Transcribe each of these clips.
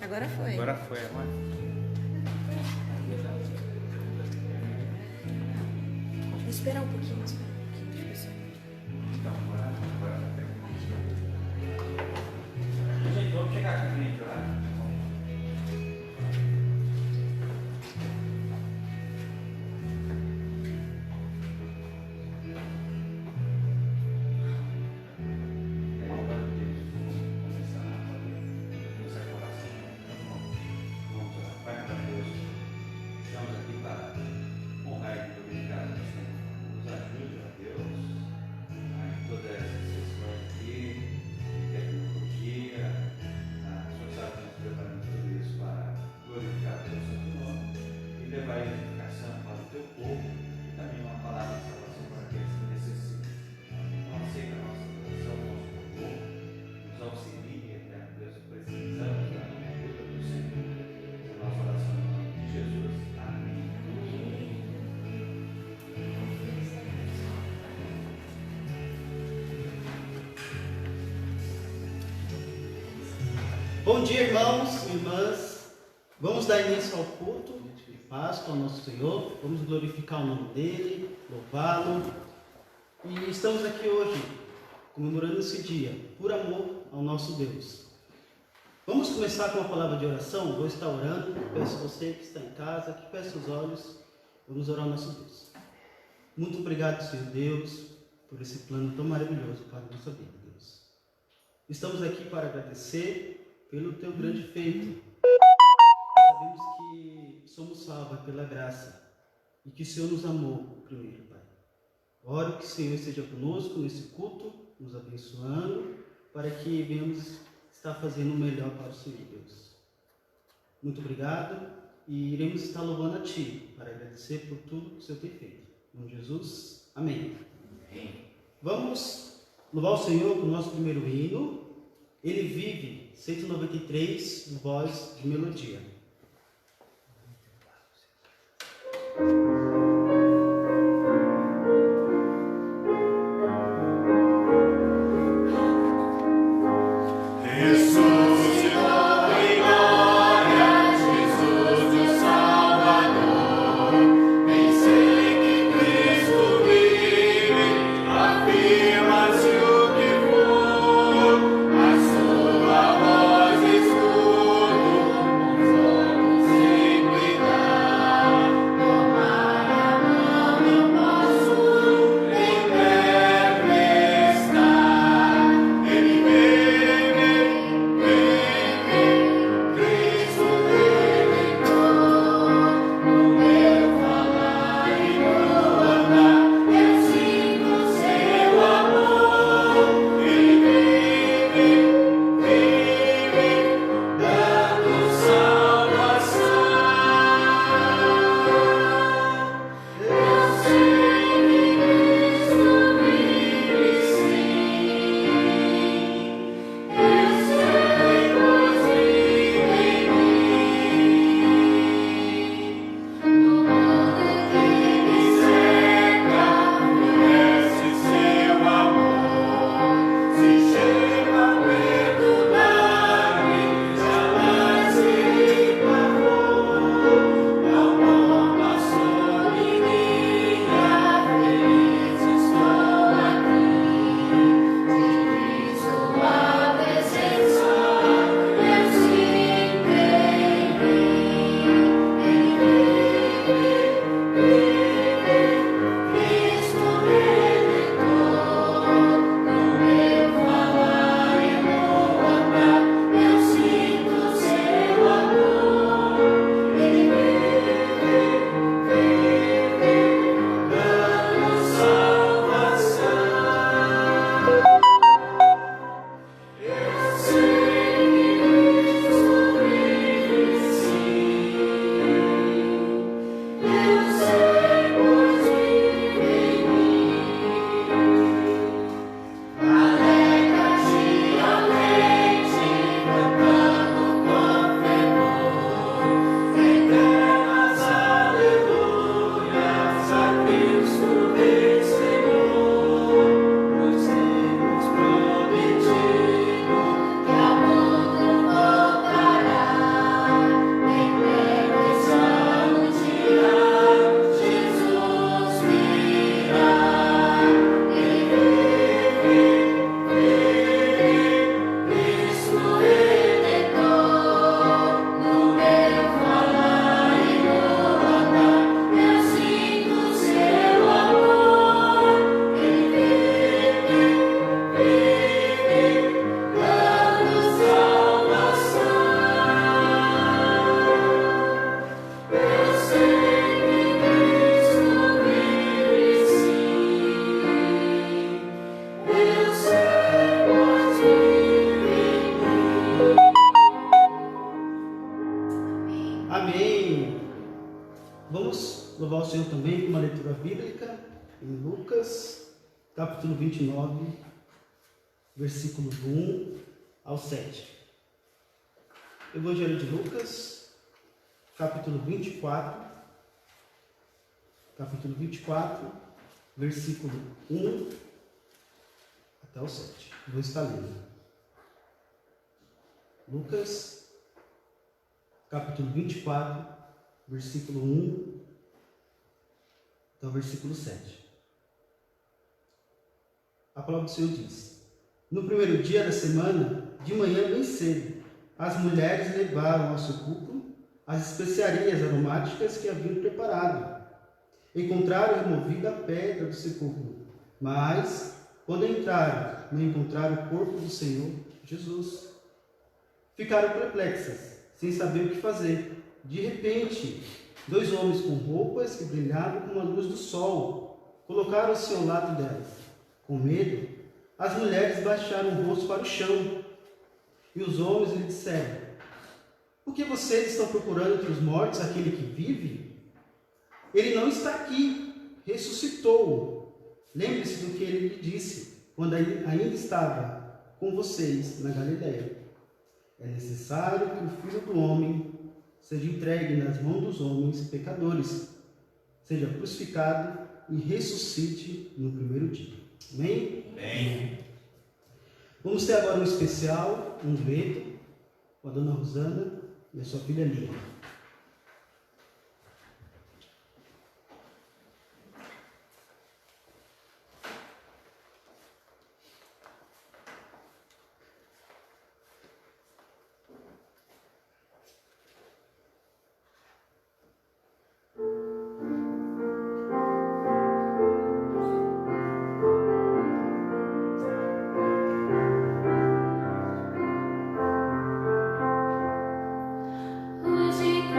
Agora foi. Agora foi, amor. Vou esperar um pouquinho, deixa eu ver se- Então, agora. Gente, vamos chegar aqui no vídeo lá. Bom dia, irmãos e irmãs. Vamos dar início ao culto de Páscoa ao nosso Senhor. Vamos glorificar o nome dele, louvá-lo. E estamos aqui hoje comemorando esse dia, por amor ao nosso Deus. Vamos começar com uma palavra de oração. Vou estar orando. Peço a você que está em casa, que feche os olhos. Vamos orar ao nosso Deus. Muito obrigado, Senhor Deus, por esse plano tão maravilhoso para a nossa vida, Deus. Estamos aqui para agradecer pelo teu grande feito. Sabemos que somos salvos pela graça e que o Senhor nos amou primeiro, Pai. Oro que o Senhor esteja conosco nesse culto, nos abençoando, para que venhamos estar fazendo o melhor para o Senhor, Deus. Muito obrigado e iremos estar louvando a Ti, para agradecer por tudo que o Senhor tem feito. Em nome de Jesus, amém. Vamos louvar o Senhor com o nosso primeiro hino. Ele vive, 193, voz de melodia. Sua voz escuto, louvar o Senhor também com uma leitura bíblica em Lucas, capítulo 29, versículo do 1 ao 7. Evangelho de Lucas, capítulo 24, versículo 1 até o 7. Vou estar lendo. Lucas, capítulo 24, versículo 1 até o versículo 7. A palavra do Senhor diz: No primeiro dia da semana, de manhã bem cedo, as mulheres levaram ao sepulcro as especiarias aromáticas que haviam preparado. Encontraram removida a pedra do sepulcro, mas, quando entraram, não encontraram o corpo do Senhor Jesus. Ficaram perplexas, sem saber o que fazer. De repente, 2 homens com roupas que brilhavam como a luz do sol colocaram-se ao lado delas. Com medo, as mulheres baixaram o rosto para o chão. E os homens lhe disseram: Por que vocês estão procurando entre os mortos aquele que vive? Ele não está aqui, ressuscitou. Lembre-se do que ele lhe disse, quando ainda estava com vocês na Galileia. É necessário que o Filho do Homem seja entregue nas mãos dos homens pecadores, seja crucificado e ressuscite no primeiro dia. Amém? Amém. Vamos ter agora um especial, um dueto, com a dona Rosana e a sua filha Lívia. Hoje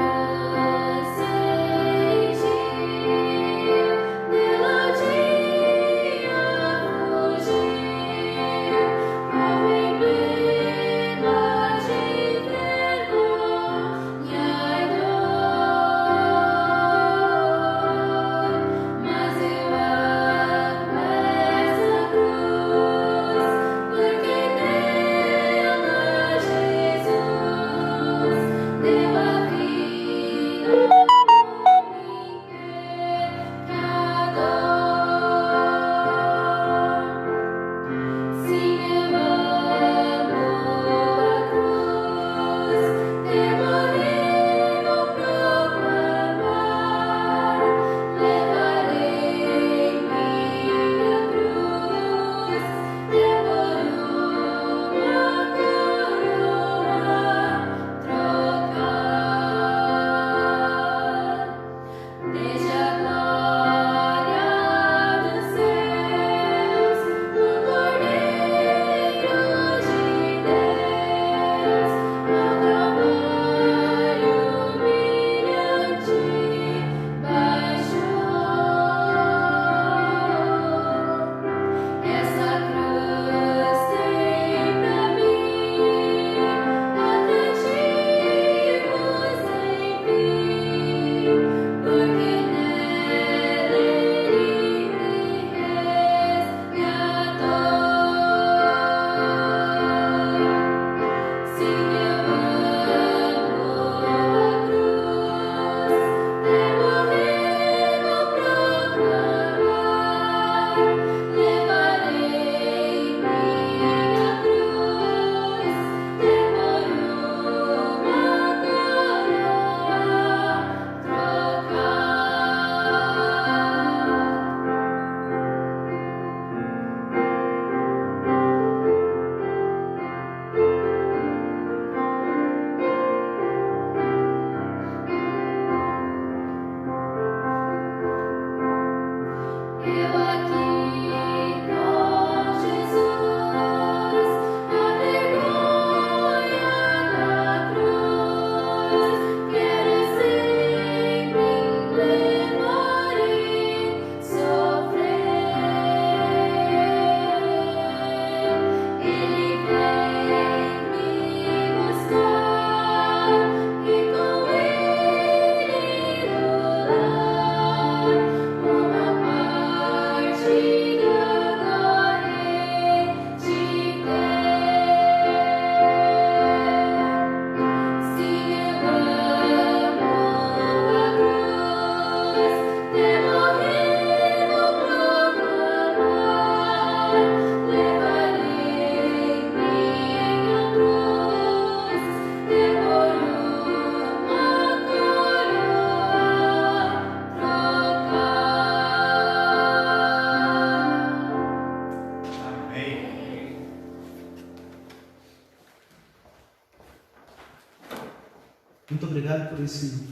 Muito obrigado por esse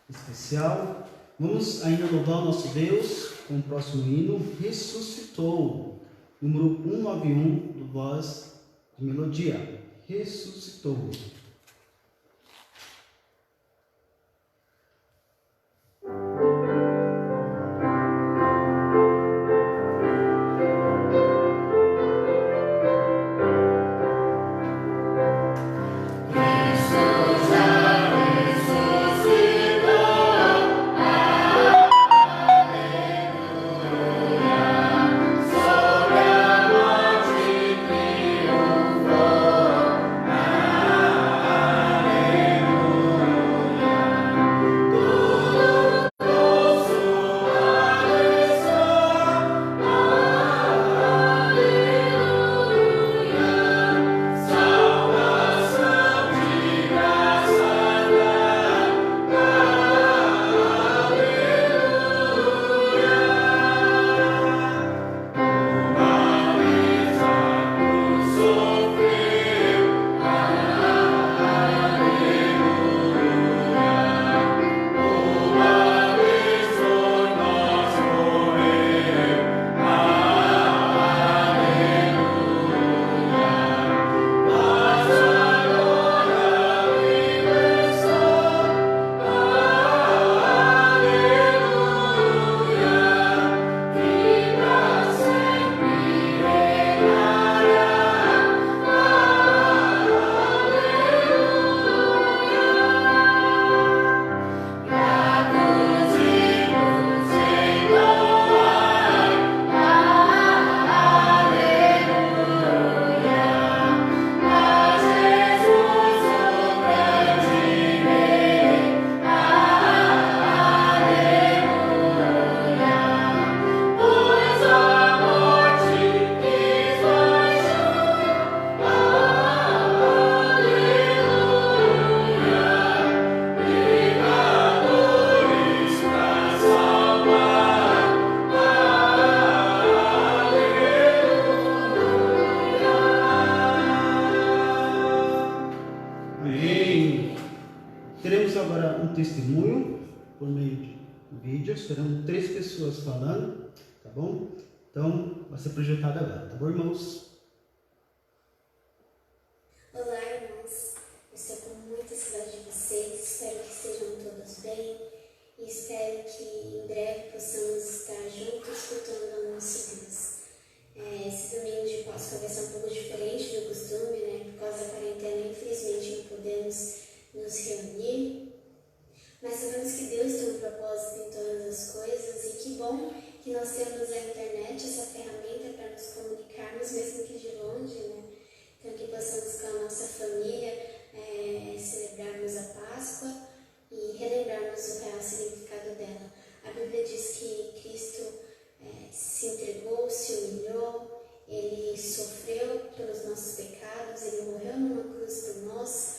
especial. Vamos ainda louvar o nosso Deus com o próximo hino, Ressuscitou, número 191 do Voz de Melodia. Ressuscitou. Teremos agora um testemunho por meio de vídeo. Serão 3 pessoas falando, tá bom? Então, vai ser projetado agora, tá bom, irmãos? Olá, irmãos. Eu estou com muita saudade de vocês. Espero que estejam todos bem e espero que em breve possamos estar juntos cultuando ao nosso Deus. Esse domingo de Páscoa vai ser um pouco diferente do costume, né? Por causa da quarentena, infelizmente não podemos nos reunir, mas sabemos que Deus tem um propósito em todas as coisas e que bom que nós temos a internet, essa ferramenta para nos comunicarmos, mesmo que de longe, né? Então que possamos com a nossa família celebrarmos a Páscoa e relembrarmos o real significado dela. A Bíblia diz que Cristo se entregou, se humilhou, Ele sofreu pelos nossos pecados, Ele morreu numa cruz por nós,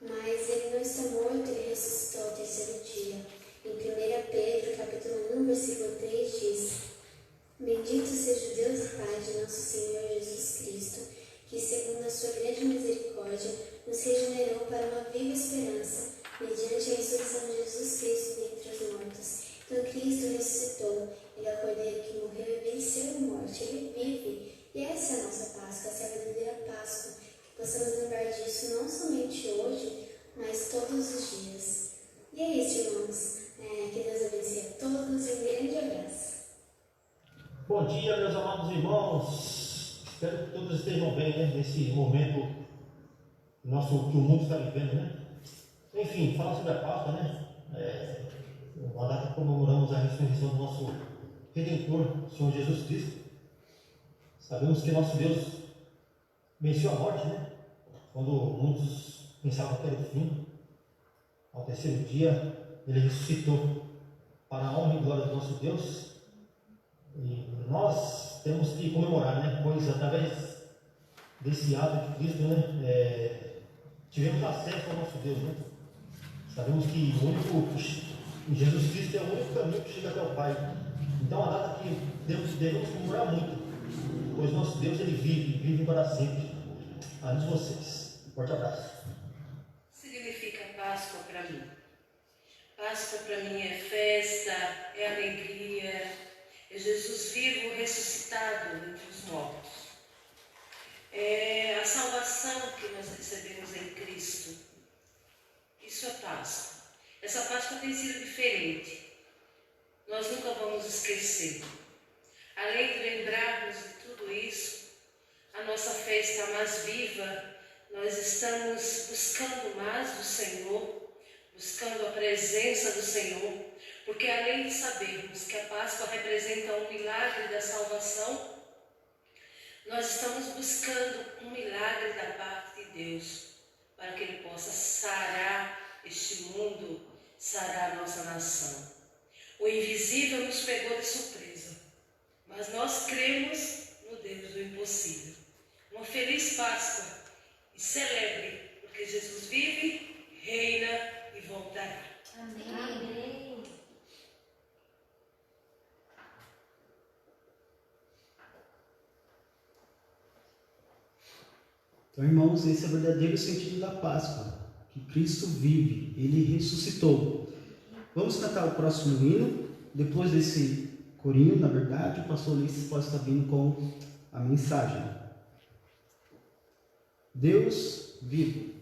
mas Ele não está morto, Ele ressuscitou ao terceiro dia. Em 1 Pedro, capítulo 1, versículo 3 diz: Bendito seja o Deus e Pai de nosso Senhor Jesus Cristo, que segundo a sua grande misericórdia, nos regenerou para uma viva esperança, mediante a ressurreição de Jesus Cristo dentre os mortos. Então Cristo ressuscitou, Ele é o Cordeiro que morreu e venceu a morte, Ele vive. E essa é a nossa Páscoa, essa é a verdadeira Páscoa. Que possamos lembrar disso não somente hoje, mas todos os dias. E é isso, irmãos. Que Deus abençoe a todos e um grande abraço. Bom dia, meus amados irmãos. Espero que todos estejam bem, né, nesse momento que o mundo está vivendo, né? Enfim, falar sobre a Páscoa, né? Uma data que comemoramos a ressurreição do nosso Redentor, Senhor Jesus Cristo. Sabemos que nosso Deus venceu a morte, né? Quando muitos pensavam que era o fim, ao terceiro dia, Ele ressuscitou para a honra e glória do nosso Deus. E nós temos que comemorar, né? Pois através desse ato de Cristo, né? Tivemos acesso ao nosso Deus, né? Sabemos que Jesus Cristo é o único caminho que chega até o Pai. Então, a data que devemos comemorar muito, pois nosso Deus, Ele vive para sempre. Amém vocês. Um forte abraço. Significa Páscoa Páscoa para mim é festa, é alegria, é Jesus vivo ressuscitado entre os mortos. É a salvação que nós recebemos em Cristo. Isso é Páscoa. Essa Páscoa tem sido diferente. Nós nunca vamos esquecer. Além de lembrarmos de tudo isso, a nossa fé está mais viva. Nós estamos buscando mais do Senhor, buscando a presença do Senhor, porque além de sabermos que a Páscoa representa um milagre da salvação, nós estamos buscando um milagre da parte de Deus, para que Ele possa sarar este mundo, sarar a nossa nação. O invisível nos pegou de surpresa, mas nós cremos no Deus do impossível. Uma feliz Páscoa e celebre, porque Jesus vive, reina e voltará. Amém. Amém. Então, irmãos, esse é o verdadeiro sentido da Páscoa, que Cristo vive, Ele ressuscitou. Vamos cantar o próximo hino. Depois desse corinho, na verdade, o pastor Ulisses pode estar vindo com a mensagem. Deus vivo.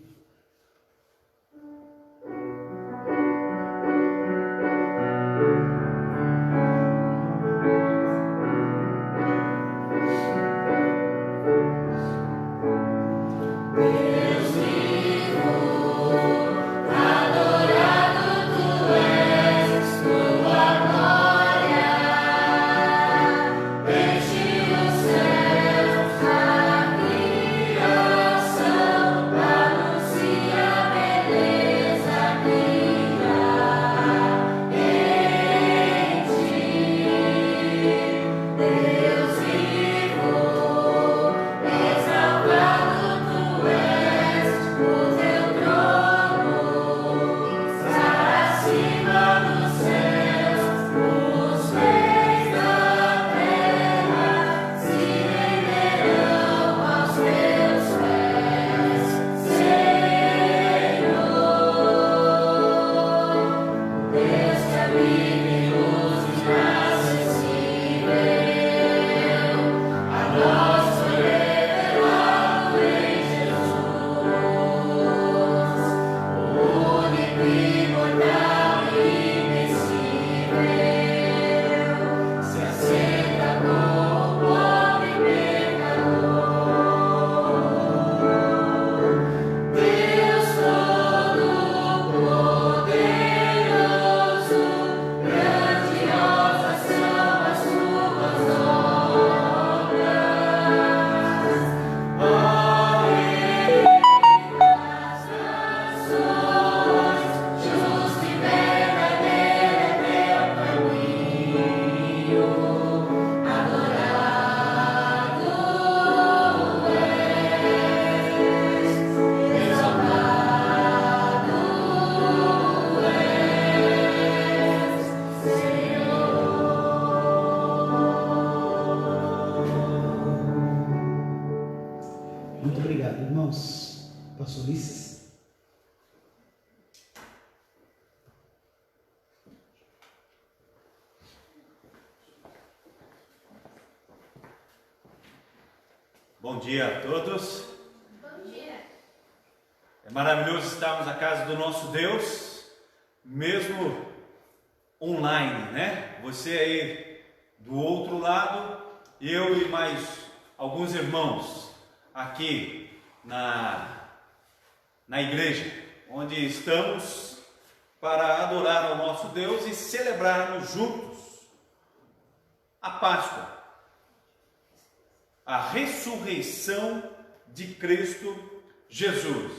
Muito obrigado, irmãos. Pastor Ulisses. Bom dia a todos. Bom dia. É maravilhoso estarmos na casa do nosso Deus, mesmo online, né? Você aí do outro lado, eu e mais alguns irmãos aqui na igreja, onde estamos para adorar ao nosso Deus e celebrarmos juntos a Páscoa, a ressurreição de Cristo Jesus.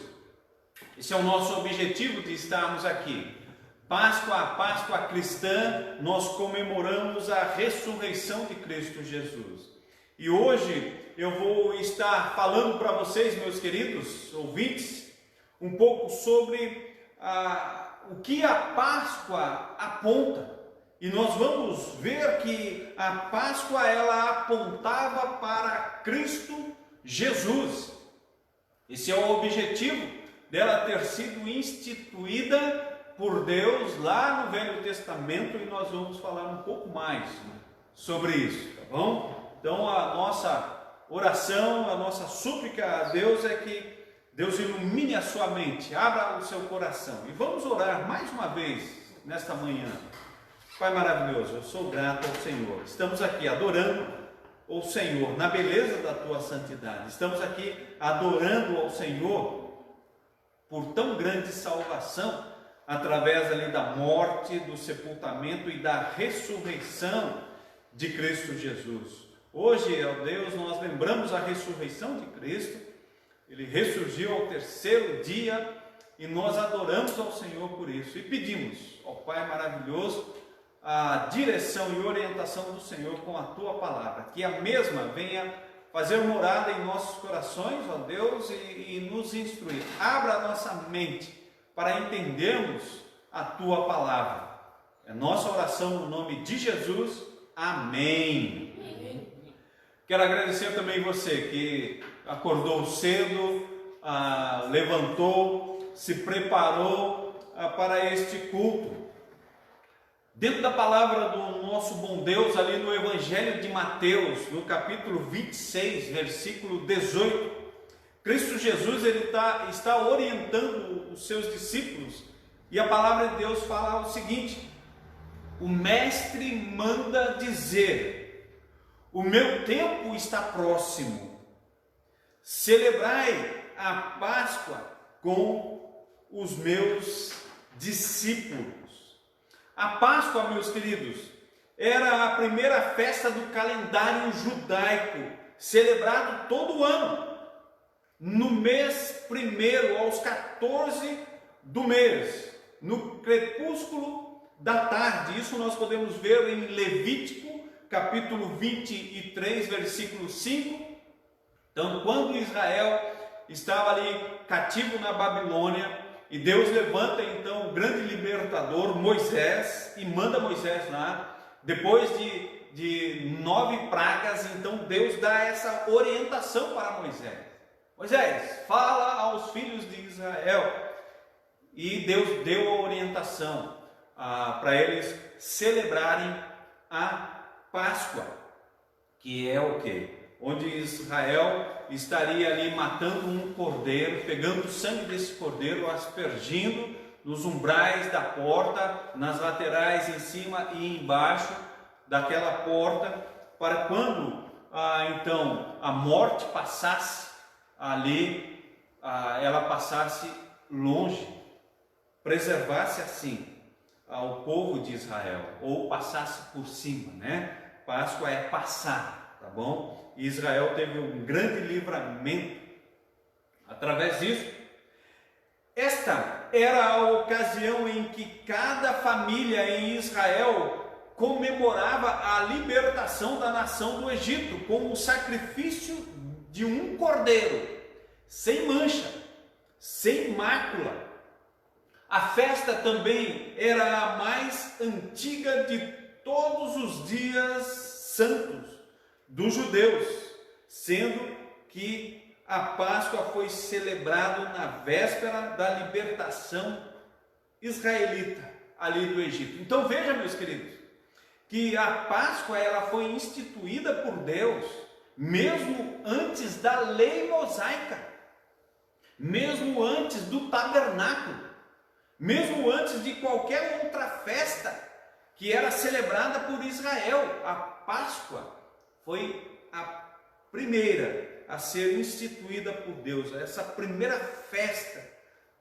Esse é o nosso objetivo de estarmos aqui. Páscoa, a Páscoa cristã, nós comemoramos a ressurreição de Cristo Jesus. E hoje eu vou estar falando para vocês, meus queridos ouvintes, um pouco sobre o que a Páscoa aponta. E nós vamos ver que a Páscoa ela apontava para Cristo Jesus. Esse é o objetivo dela ter sido instituída por Deus lá no Velho Testamento e nós vamos falar um pouco mais sobre isso, tá bom? Então a nossa oração, a nossa súplica a Deus é que Deus ilumine a sua mente, abra o seu coração. E vamos orar mais uma vez nesta manhã. Pai maravilhoso, eu sou grato ao Senhor. Estamos aqui adorando o Senhor na beleza da tua santidade. Estamos aqui adorando ao Senhor por tão grande salvação, através ali da morte, do sepultamento e da ressurreição de Cristo Jesus. Hoje, ó Deus, nós lembramos a ressurreição de Cristo. Ele ressurgiu ao terceiro dia e nós adoramos ao Senhor por isso. E pedimos ao Pai maravilhoso a direção e orientação do Senhor com a tua palavra, que a mesma venha fazer morada em nossos corações, ó Deus, e nos instruir. Abra a nossa mente para entendermos a tua palavra. É nossa oração no nome de Jesus. Amém. Quero agradecer também você que acordou cedo, levantou, se preparou para este culto. Dentro da palavra do nosso bom Deus, ali no Evangelho de Mateus, no capítulo 26, versículo 18, Cristo Jesus está orientando os seus discípulos, e a palavra de Deus fala o seguinte: o mestre manda dizer, o meu tempo está próximo, celebrai a Páscoa com os meus discípulos. A Páscoa, meus queridos, era a primeira festa do calendário judaico, celebrado todo ano, no mês primeiro, aos 14 do mês, no crepúsculo da tarde. Isso nós podemos ver em Levítico, capítulo 23, versículo 5. Então, quando Israel estava ali cativo na Babilônia, e Deus levanta então o grande libertador, Moisés, e manda Moisés lá. Depois de 9 pragas, então Deus dá essa orientação para Moisés. Moisés, fala aos filhos de Israel. E Deus deu a orientação para eles celebrarem a Páscoa, que é o quê? Onde Israel estaria ali matando um cordeiro, pegando o sangue desse cordeiro, aspergindo nos umbrais da porta, nas laterais, em cima e embaixo daquela porta, para quando então a morte passasse ali, ela passasse longe, preservasse assim ao povo de Israel, ou passasse por cima, né? Páscoa é passar, tá bom? Israel teve um grande livramento através disso. Esta era a ocasião em que cada família em Israel comemorava a libertação da nação do Egito com o sacrifício de um cordeiro, sem mancha, sem mácula. A festa também era a mais antiga de todos os dias santos dos judeus, sendo que a Páscoa foi celebrada na véspera da libertação israelita ali do Egito. Então veja, meus queridos, que a Páscoa ela foi instituída por Deus mesmo antes da lei mosaica, mesmo antes do tabernáculo, mesmo antes de qualquer outra festa que era celebrada por Israel. A Páscoa foi a primeira a ser instituída por Deus, essa primeira festa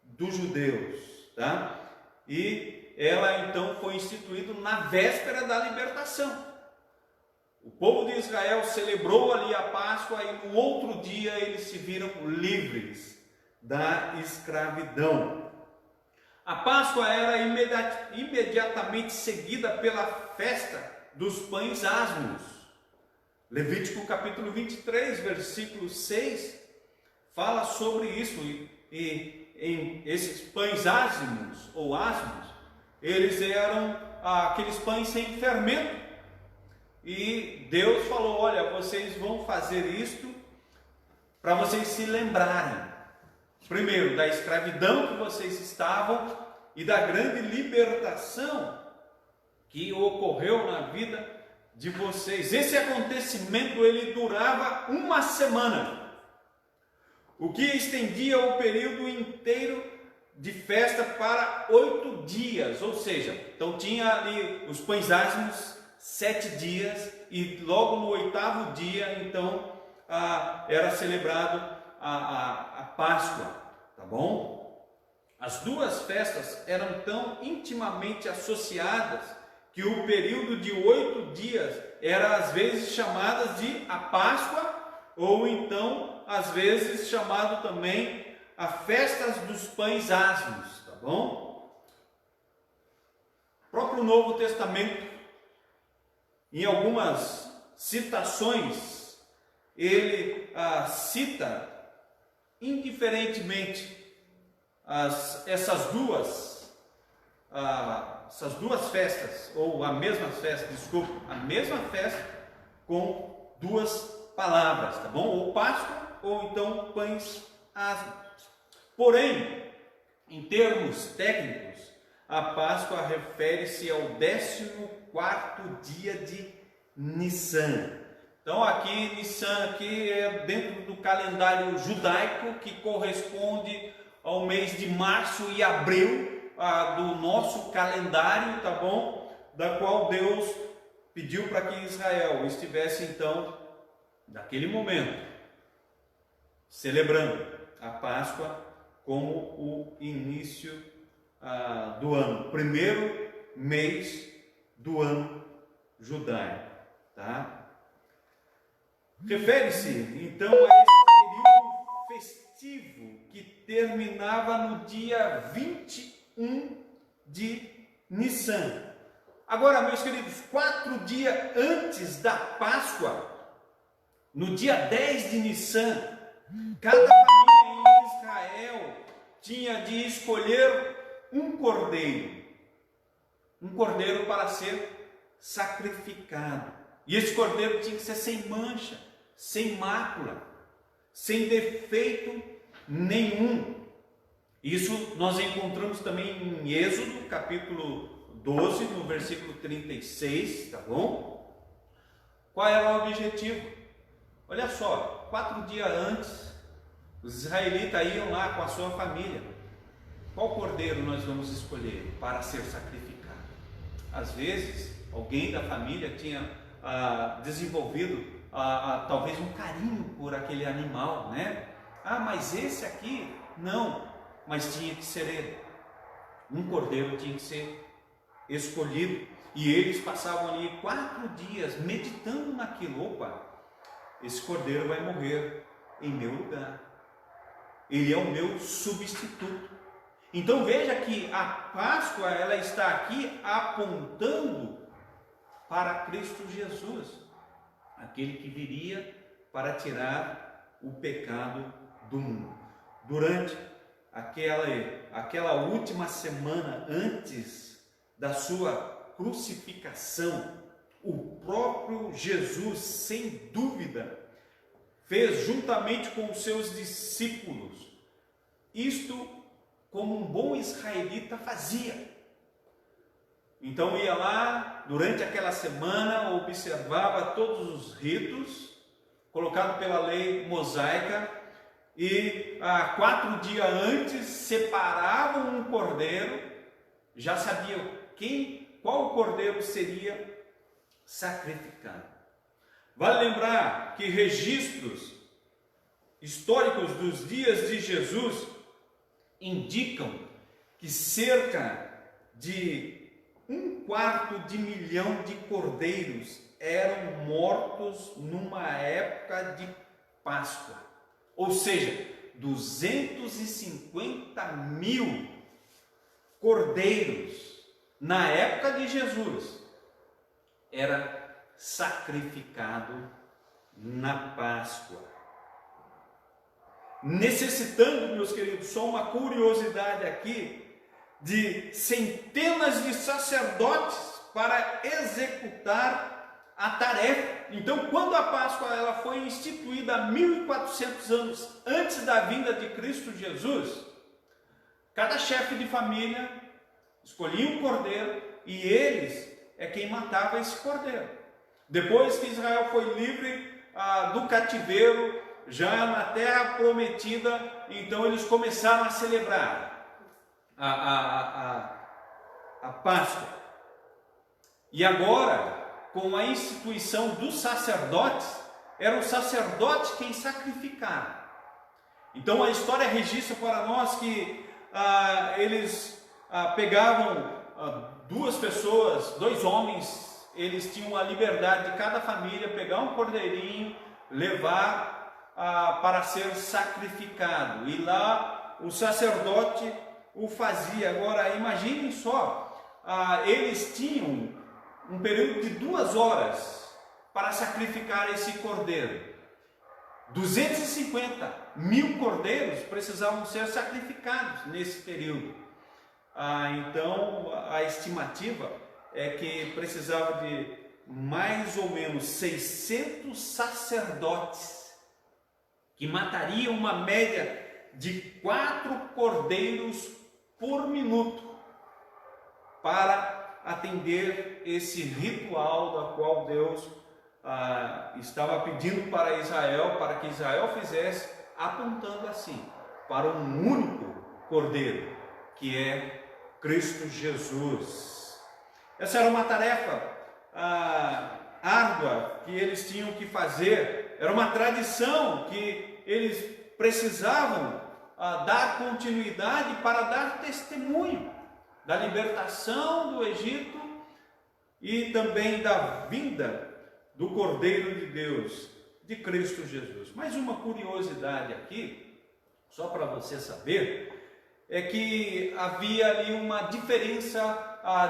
dos judeus, tá? E ela então foi instituída na véspera da libertação. O povo de Israel celebrou ali a Páscoa e no outro dia eles se viram livres da escravidão. A Páscoa era imediatamente seguida pela festa dos pães asmos. Levítico capítulo 23, versículo 6, fala sobre isso. E em esses pães asmos, ou asmos, eles eram aqueles pães sem fermento. E Deus falou: olha, vocês vão fazer isto para vocês se lembrarem, primeiro, da escravidão que vocês estavam, e da grande libertação que ocorreu na vida de vocês. Esse acontecimento ele durava uma semana, o que estendia o período inteiro de festa para 8 dias, ou seja, então tinha ali os pães ázimos 7 dias e logo no 8º dia então era celebrado a Páscoa, tá bom? As duas festas eram tão intimamente associadas que o período de 8 dias era às vezes chamado de a Páscoa, ou então às vezes chamado também a festas dos pães ázimos, tá bom? O próprio Novo Testamento, em algumas citações, ele cita indiferentemente essas duas festas, ou a mesma festa com duas palavras, tá bom? Ou Páscoa, ou então pães ázimos. Porém, em termos técnicos, a Páscoa refere-se ao 14º dia de Nissan. Então aqui, Nissan aqui é dentro do calendário judaico, que corresponde ao mês de março e abril do nosso calendário, tá bom? Da qual Deus pediu para que Israel estivesse então, naquele momento, celebrando a Páscoa como o início do ano, primeiro mês do ano judaico, tá? Refere-se então a esse período festivo que terminava no dia 21 de Nissan. Agora, meus queridos, 4 dias antes da Páscoa, no dia 10 de Nissan, cada família em Israel tinha de escolher um cordeiro para ser sacrificado. E esse cordeiro tinha que ser sem mancha, sem mácula, sem defeito nenhum. Isso nós encontramos também em Êxodo, capítulo 12, no versículo 36, tá bom? Qual era o objetivo? Olha só, 4 dias antes, os israelitas iam lá com a sua família. Qual cordeiro nós vamos escolher para ser sacrificado? Às vezes, alguém da família tinha desenvolvido talvez um carinho por aquele animal, né? Mas esse aqui, não, mas tinha que ser ele. Um cordeiro tinha que ser escolhido. E eles passavam ali 4 dias meditando naquilo. Opa, esse cordeiro vai morrer em meu lugar. Ele é o meu substituto. Então veja que a Páscoa ela está aqui apontando para Cristo Jesus, aquele que viria para tirar o pecado do mundo. Durante aquela última semana antes da sua crucificação, o próprio Jesus, sem dúvida, fez juntamente com os seus discípulos isto como um bom israelita fazia. Então ia lá, durante aquela semana, observava todos os ritos, colocados pela lei mosaica, e 4 dias antes separavam um cordeiro, já sabiam qual cordeiro seria sacrificado. Vale lembrar que registros históricos dos dias de Jesus indicam que cerca de 250.000 de cordeiros eram mortos numa época de Páscoa, ou seja, 250.000 cordeiros na época de Jesus era sacrificado na Páscoa. Necessitando, meus queridos, só uma curiosidade aqui, de centenas de sacerdotes para executar a tarefa. Então, quando a Páscoa ela foi instituída há 1400 anos antes da vinda de Cristo Jesus, cada chefe de família escolhiam um cordeiro e eles é quem matava esse cordeiro. Depois que Israel foi livre do cativeiro, já na terra prometida, então eles começaram a celebrar a Páscoa. E agora, com a instituição dos sacerdotes, era o sacerdote quem sacrificava. Então a história registra para nós que eles pegavam duas pessoas, dois homens, eles tinham a liberdade de cada família pegar um cordeirinho, levar para ser sacrificado. E lá o sacerdote o fazia. Agora imaginem só, eles tinham um período de 2 horas para sacrificar esse cordeiro. 250.000 cordeiros precisavam ser sacrificados nesse período. Então a estimativa é que precisava de mais ou menos 600 sacerdotes que matariam uma média de 4 cordeiros por minuto para atender esse ritual da qual Deus estava pedindo para Israel, para que Israel fizesse, apontando assim para um único cordeiro, que é Cristo Jesus. Essa era uma tarefa árdua que eles tinham que fazer, era uma tradição que eles precisavam dar continuidade para dar testemunho da libertação do Egito e também da vinda do Cordeiro de Deus, de Cristo Jesus. Mais uma curiosidade aqui, só para você saber, é que havia ali uma diferença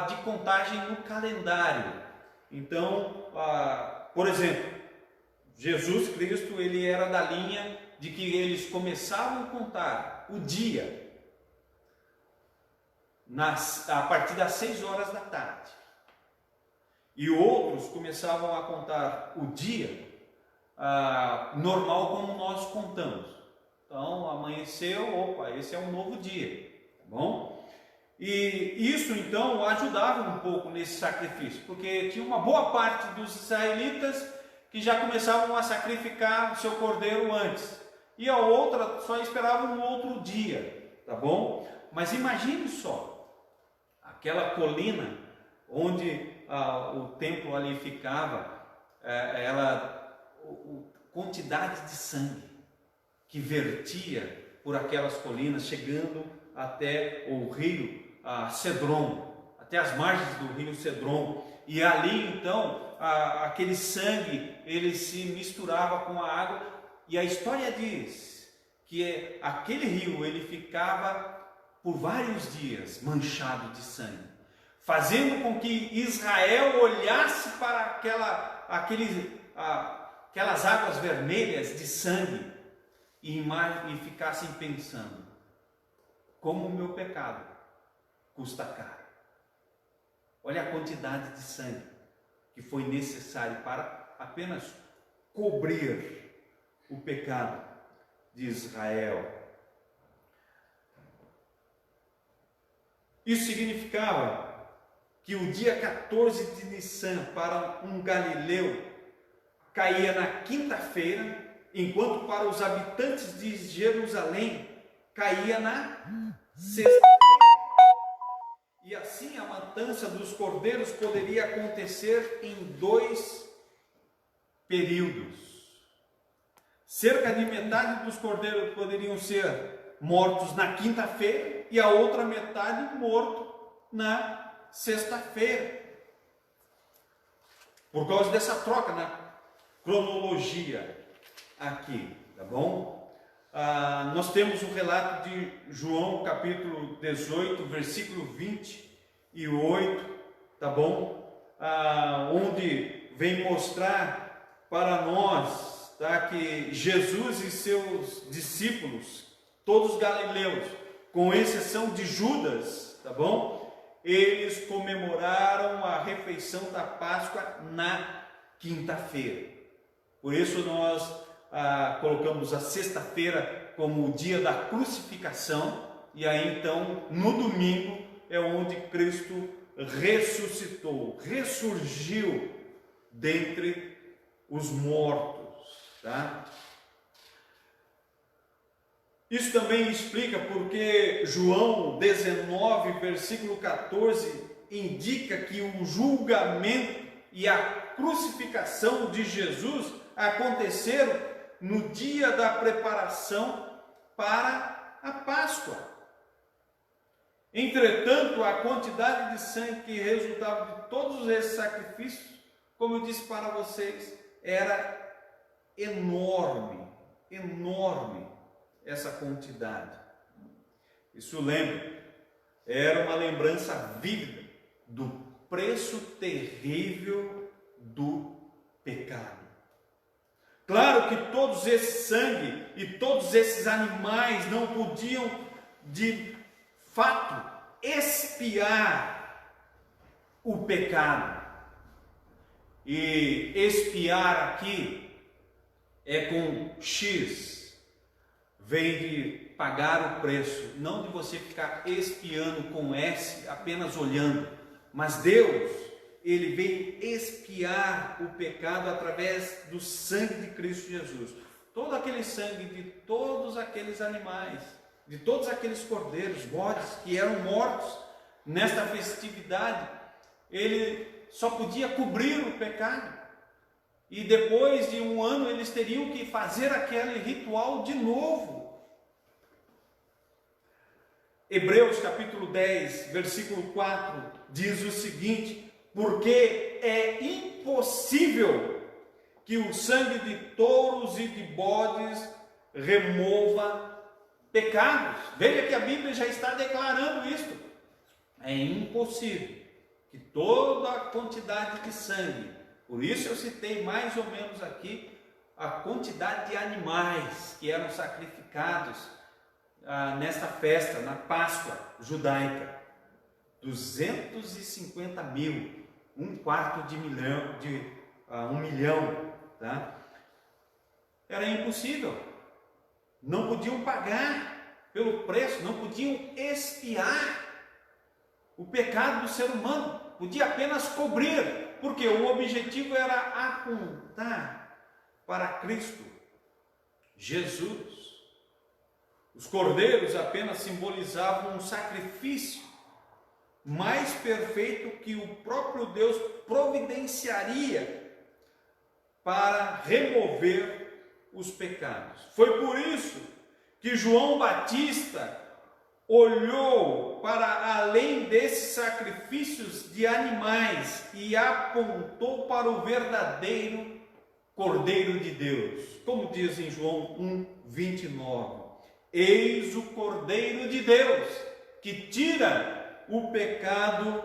de contagem no calendário. Então, por exemplo, Jesus Cristo, ele era da linha de que eles começavam a contar o dia a partir das 6 horas da tarde. E outros começavam a contar o dia normal como nós contamos. Então, amanheceu, opa, esse é um novo dia, tá bom? E isso então ajudava um pouco nesse sacrifício, porque tinha uma boa parte dos israelitas que já começavam a sacrificar o seu cordeiro antes, e a outra só esperava um outro dia, tá bom? Mas imagine só, aquela colina onde o templo ali ficava, quantidade de sangue que vertia por aquelas colinas, chegando até o rio Cedron, até as margens do rio Cedron, e ali então aquele sangue ele se misturava com a água, e a história diz que aquele rio ele ficava por vários dias manchado de sangue, fazendo com que Israel olhasse para aquelas águas vermelhas de sangue e ficassem pensando: como o meu pecado custa caro. Olha a quantidade de sangue que foi necessário para apenas cobrir o pecado de Israel. Isso significava que o dia 14 de Nissan para um galileu caía na quinta-feira, enquanto para os habitantes de Jerusalém caía na sexta-feira. E assim a matança dos cordeiros poderia acontecer em 2 períodos. Cerca de metade dos cordeiros poderiam ser mortos na quinta-feira e a outra metade morto na sexta-feira. Por causa dessa troca na cronologia aqui, tá bom? Nós temos o relato de João capítulo 18, versículo 28, tá bom? Onde vem mostrar para nós, tá, que Jesus e seus discípulos, todos galileus, com exceção de Judas, tá bom? Eles comemoraram a refeição da Páscoa na quinta-feira. Por isso nós colocamos a sexta-feira como o dia da crucificação, e aí então no domingo é onde Cristo ressuscitou, ressurgiu dentre os mortos, tá? Isso também explica porque João 19, versículo 14, indica que o julgamento e a crucificação de Jesus aconteceram no dia da preparação para a Páscoa. Entretanto, a quantidade de sangue que resultava de todos esses sacrifícios, como eu disse para vocês, era enorme, enorme essa quantidade. Isso era uma lembrança vívida do preço terrível do pecado. Claro que todos esse sangue e todos esses animais não podiam de fato expiar o pecado. E expiar aqui é com X, vem de pagar o preço, não de você ficar expiando com S, apenas olhando. Mas Deus, Ele veio expiar o pecado através do sangue de Cristo Jesus. Todo aquele sangue de todos aqueles animais, de todos aqueles cordeiros, bodes que eram mortos nesta festividade, ele só podia cobrir o pecado. E depois de um ano eles teriam que fazer aquele ritual de novo. Hebreus capítulo 10, versículo 4, diz o seguinte: porque é impossível que o sangue de touros e de bodes remova pecados. Veja que a Bíblia já está declarando isto. É impossível que toda a quantidade de sangue, por isso eu citei mais ou menos aqui a quantidade de animais que eram sacrificados nesta festa, na Páscoa judaica, 250 mil, um quarto de milhão, um milhão, tá? Era impossível, não podiam pagar pelo preço, não podiam expiar o pecado do ser humano, podia apenas cobrir, porque o objetivo era apontar para Cristo Jesus. Os cordeiros apenas simbolizavam um sacrifício mais perfeito que o próprio Deus providenciaria para remover os pecados. Foi por isso que João Batista olhou para além desses sacrifícios de animais e apontou para o verdadeiro Cordeiro de Deus. Como diz em João 1:29. Eis o Cordeiro de Deus, que tira o pecado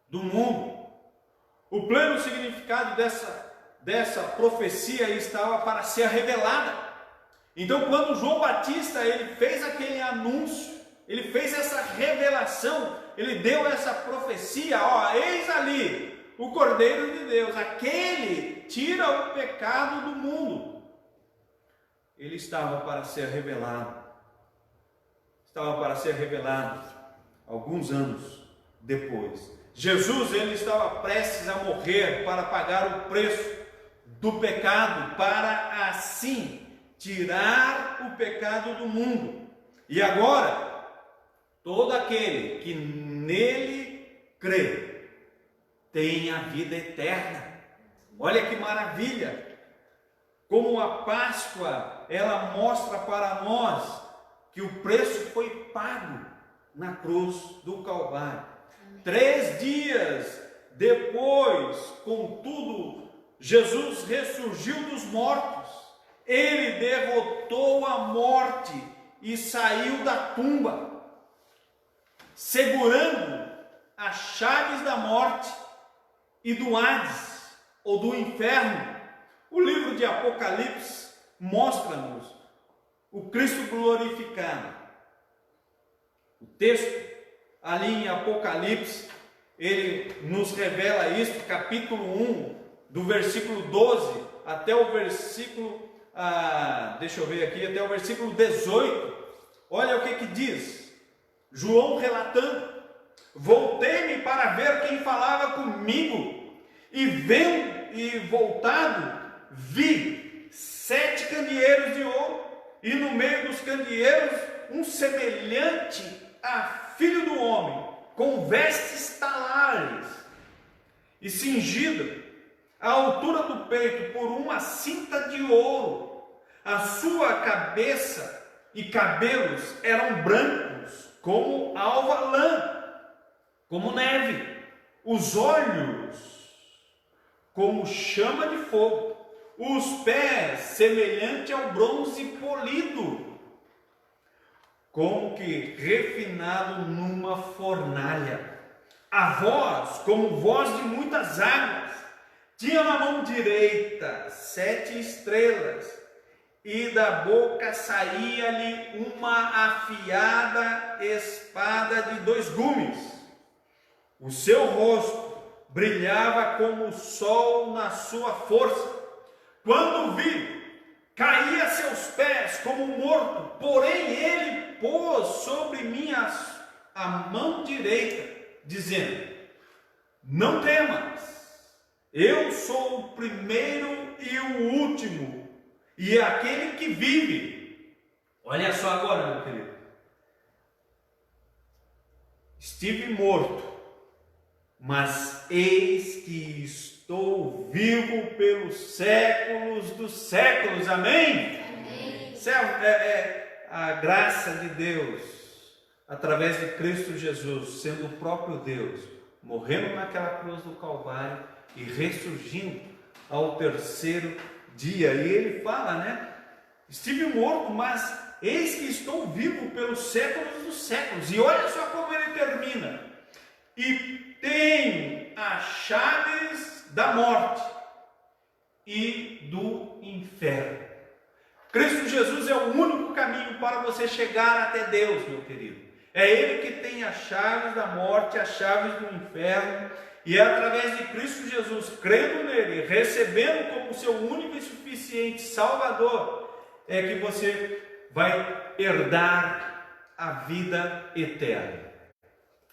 do mundo. O pleno significado dessa profecia estava para ser revelada. Então, quando João Batista ele fez aquele anúncio, ele fez essa revelação, ele deu essa profecia, eis ali o Cordeiro de Deus, aquele tira o pecado do mundo. Ele estava para ser revelado. Estava para ser revelado alguns anos depois. Jesus, ele estava prestes a morrer para pagar o preço do pecado, para assim tirar o pecado do mundo. E agora, todo aquele que nele crê tem a vida eterna. Olha que maravilha! Como a Páscoa, ela mostra para nós que o preço foi pago na cruz do Calvário. 3 dias depois, contudo, Jesus ressurgiu dos mortos. Ele derrotou a morte e saiu da tumba, segurando as chaves da morte e do Hades, ou do inferno. O livro de Apocalipse mostra-nos o Cristo glorificado. O texto ali em Apocalipse, ele nos revela isso, capítulo 1, do versículo 12 até o versículo, até o versículo 18. Olha o que diz. João relatando Voltei-me para ver quem falava comigo, e voltado, vi 7 candeeiros de ouro, e no meio dos candeeiros um semelhante a filho do homem, com vestes talares, e cingido à altura do peito por uma cinta de ouro. A sua cabeça e cabelos eram brancos como alva lã, como neve, os olhos como chama de fogo, os pés semelhante ao bronze polido, como que refinado numa fornalha, a voz como voz de muitas águas. Tinha na mão direita 7 estrelas, e da boca saía-lhe uma afiada espada de 2 gumes. O seu rosto brilhava como o sol na sua força. Quando vi, caí a seus pés como morto, porém ele pôs sobre mim a mão direita, dizendo: não temas, eu sou o primeiro e o último, e aquele que vive. Olha só agora, meu querido. Estive morto, mas eis que estou vivo pelos séculos dos séculos. Amém? Amém. Isso é a graça de Deus, através de Cristo Jesus, sendo o próprio Deus, morrendo naquela cruz do Calvário e ressurgindo ao 3º dia. E ele fala, né? Estive morto, mas eis que estou vivo pelos séculos dos séculos. E olha só como ele termina: e tenho as chaves da morte e do inferno. Cristo Jesus é o único caminho para você chegar até Deus, meu querido. É Ele que tem as chaves da morte, as chaves do inferno. E é através de Cristo Jesus, crendo nele, recebendo como seu único e suficiente Salvador, é que você vai herdar a vida eterna.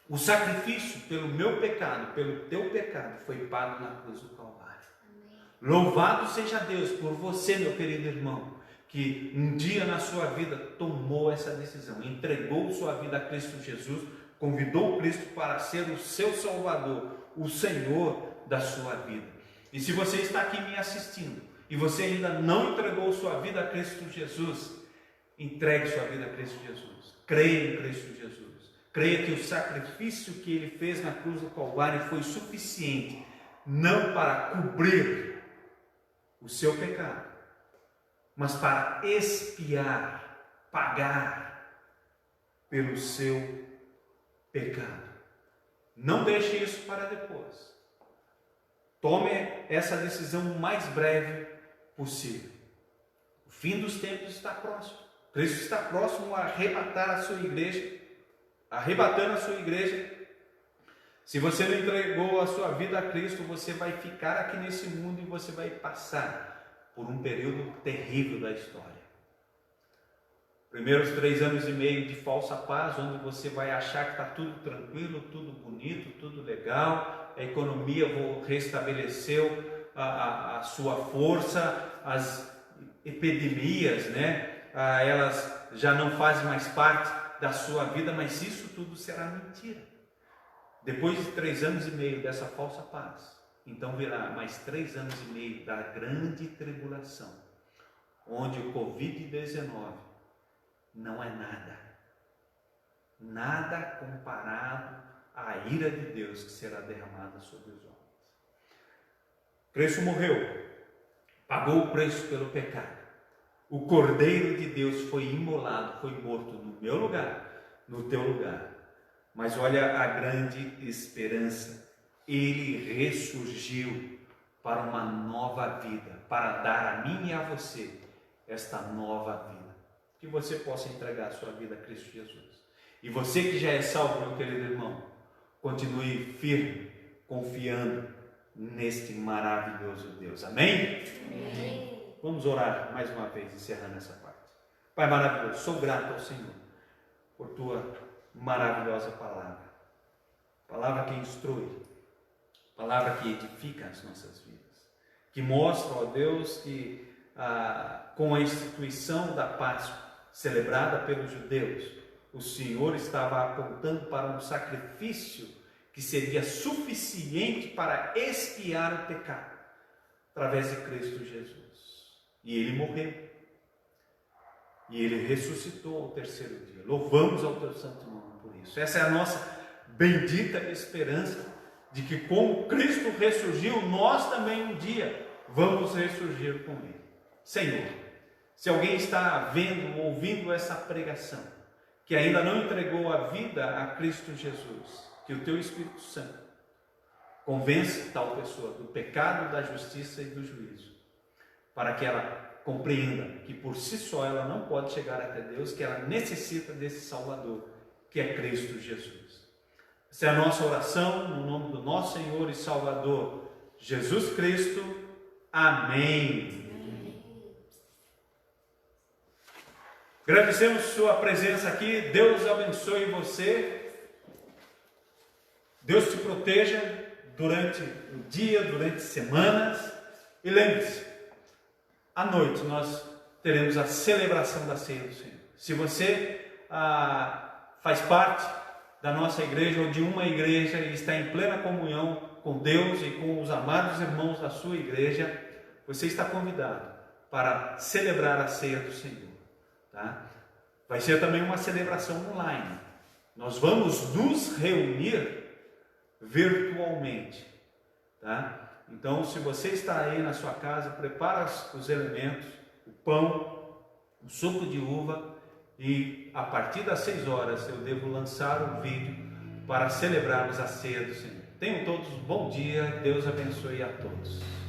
O sacrifício pelo meu pecado, pelo teu pecado, foi pago na cruz do Calvário. Amém. Louvado seja Deus por você, meu querido irmão, que um dia na sua vida tomou essa decisão, entregou sua vida a Cristo Jesus, convidou Cristo para ser o seu Salvador, o Senhor da sua vida. E se você está aqui me assistindo e você ainda não entregou sua vida a Cristo Jesus, entregue sua vida a Cristo Jesus. Creia em Cristo Jesus. Creia que o sacrifício que Ele fez na cruz do Calvário foi suficiente, não para cobrir o seu pecado, mas para expiar, pagar pelo seu pecado. Não deixe isso para depois. Tome essa decisão o mais breve possível. O fim dos tempos está próximo. Cristo está próximo a arrebatar a sua igreja, arrebatando a sua igreja. Se você não entregou a sua vida a Cristo, você vai ficar aqui nesse mundo e você vai passar por um período terrível da história. Primeiros 3 anos e meio de falsa paz, onde você vai achar que está tudo tranquilo, tudo bonito, tudo legal, a economia restabeleceu a sua força, as epidemias, né? Elas já não fazem mais parte da sua vida, mas isso tudo será mentira. Depois de 3 anos e meio dessa falsa paz, então virá mais 3 anos e meio da grande tribulação, onde o Covid-19 não é nada comparado à ira de Deus que será derramada sobre os homens. Cristo morreu, pagou o preço pelo pecado. O Cordeiro de Deus foi imolado, foi morto no meu lugar, no teu lugar. Mas olha a grande esperança. Ele ressurgiu para uma nova vida, para dar a mim e a você esta nova vida. Que você possa entregar a sua vida a Cristo Jesus. E você que já é salvo, meu querido irmão, continue firme, confiando neste maravilhoso Deus. Amém? Amém. Vamos orar mais uma vez, encerrando essa parte. Pai maravilhoso, sou grato ao Senhor por tua maravilhosa palavra. palavra que instrui, palavra que edifica as nossas vidas, que mostra, ó Deus, que com a instituição da Páscoa, celebrada pelos judeus, o Senhor estava apontando para um sacrifício que seria suficiente para expiar o pecado, através de Cristo Jesus. E Ele morreu. E Ele ressuscitou ao terceiro dia. Louvamos ao Teu santo nome por isso. Essa é a nossa bendita esperança de que, como Cristo ressurgiu, nós também um dia vamos ressurgir com Ele. Senhor, se alguém está vendo ou ouvindo essa pregação, que ainda não entregou a vida a Cristo Jesus, que o Teu Espírito Santo convença tal pessoa do pecado, da justiça e do juízo, para que ela compreenda que por si só ela não pode chegar até Deus, que ela necessita desse Salvador, que é Cristo Jesus. Essa é a nossa oração, no nome do nosso Senhor e Salvador, Jesus Cristo. Amém. Agradecemos sua presença aqui. Deus abençoe você. Deus te proteja durante o dia, durante semanas. E lembre-se, à noite nós teremos a celebração da ceia do Senhor. Se você faz parte da nossa igreja ou de uma igreja e está em plena comunhão com Deus e com os amados irmãos da sua igreja, você está convidado para celebrar a ceia do Senhor. Tá? Vai ser também uma celebração online. Nós vamos nos reunir virtualmente. Tá? Então, se você está aí na sua casa, prepara os elementos, o pão, o suco de uva, e a partir das 6 horas eu devo lançar um vídeo para celebrarmos a ceia do Senhor. Tenham todos um bom dia, Deus abençoe a todos.